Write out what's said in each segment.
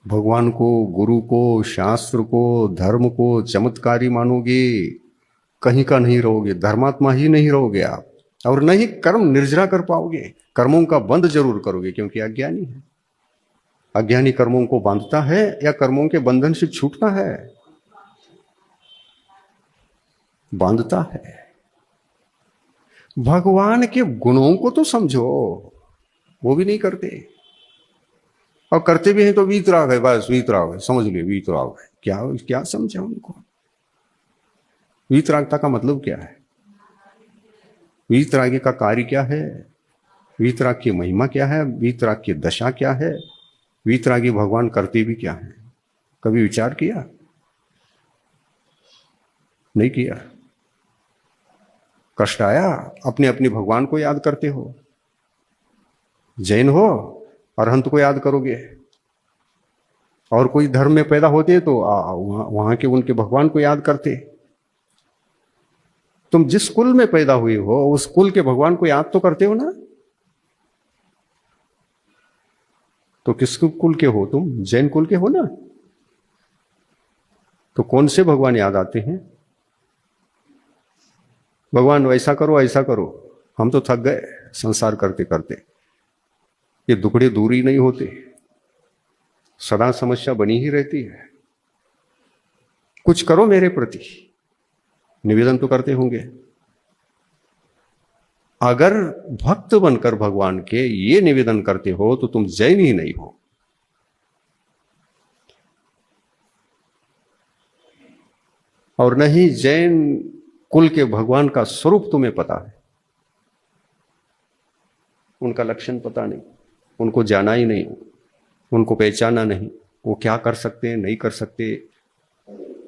भगवान को, गुरु को, शास्त्र को, धर्म को चमत्कारी मानोगे, कहीं का नहीं रहोगे, धर्मात्मा ही नहीं रहोगे आप। और नहीं कर्म निर्जरा कर पाओगे, कर्मों का बंध जरूर करोगे क्योंकि अज्ञानी है। अज्ञानी कर्मों को बांधता है या कर्मों के बंधन से छूटता है? बांधता है। भगवान के गुणों को तो समझो, वो भी नहीं करते। और करते भी हैं तो वीतराग है, बस वीतराग है, समझ लियो वीतराग है। क्या क्या समझा उनको? वीतरागता का मतलब क्या है? वीतरागी का कार्य क्या है? वीतराग की महिमा क्या है? वीतराग की दशा क्या है? वीतरागी भगवान करते भी क्या है? कभी विचार किया? नहीं किया। कष्ट आया? अपने अपने भगवान को याद करते हो। जैन हो, अरहंत को याद करोगे। और कोई धर्म में पैदा होते तो वहां के उनके भगवान को याद करते। तुम जिस कुल में पैदा हुए हो उस कुल के भगवान को याद तो करते हो ना। तो किस कुल के हो तुम? जैन कुल के हो ना। तो कौन से भगवान याद आते हैं? भगवान वैसा करो ऐसा करो, हम तो थक गए संसार करते करते। ये दुखड़े दूर ही नहीं होते, सदा समस्या बनी ही रहती है। कुछ करो मेरे प्रति, निवेदन तो करते होंगे। अगर भक्त बनकर भगवान के ये निवेदन करते हो तो तुम जैन ही नहीं हो। और नहीं जैन कुल के भगवान का स्वरूप तुम्हें पता है, उनका लक्षण पता नहीं, उनको जाना ही नहीं, उनको पहचाना नहीं। वो क्या कर सकते हैं, नहीं कर सकते,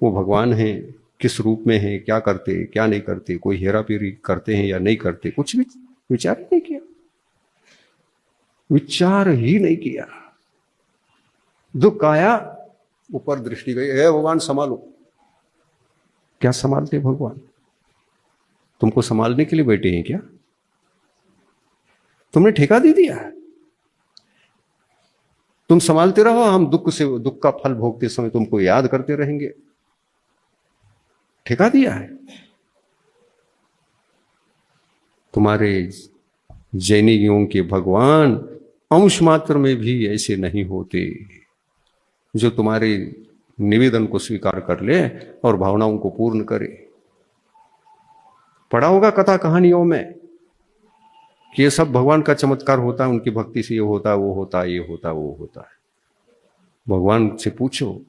वो भगवान हैं, किस रूप में है, क्या करते क्या नहीं करते, कोई हेरा फेरी करते हैं या नहीं करते, कुछ भी विचार ही नहीं किया। विचार ही नहीं किया। दुख आया, ऊपर दृष्टि गई, हे भगवान संभालो। क्या संभालते भगवान? तुमको संभालने के लिए बैठे हैं क्या? तुमने ठेका दे दिया, तुम संभालते रहो, हम दुख का फल भोगते समय तुमको याद करते रहेंगे। ठेका दिया है। तुम्हारे जैनियों के भगवान अंश मात्र में भी ऐसे नहीं होते जो तुम्हारे निवेदन को स्वीकार कर ले और भावनाओं को पूर्ण करे। पढ़ा होगा कथा कहानियों में कि ये सब भगवान का चमत्कार होता है, उनकी भक्ति से ये होता है, वो होता है, ये होता है, वो होता है। भगवान से पूछो,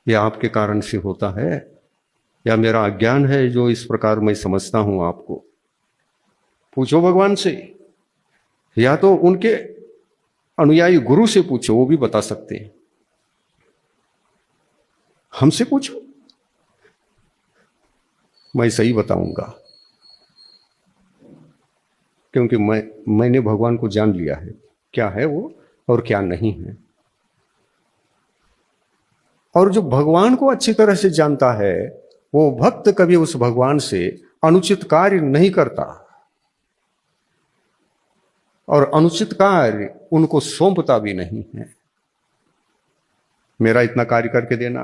ये आपके कारण से होता है या मेरा अज्ञान है जो इस प्रकार मैं समझता हूं आपको? पूछो भगवान से, या तो उनके अनुयायी गुरु से पूछो, वो भी बता सकते हैं। हमसे पूछो, मैं सही बताऊंगा, क्योंकि मैंने भगवान को जान लिया है, क्या है वो और क्या नहीं है। और जो भगवान को अच्छी तरह से जानता है वो भक्त कभी उस भगवान से अनुचित कार्य नहीं करता और अनुचित कार्य उनको सौंपता भी नहीं है। मेरा इतना कार्य करके देना,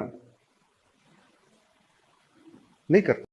नहीं करता।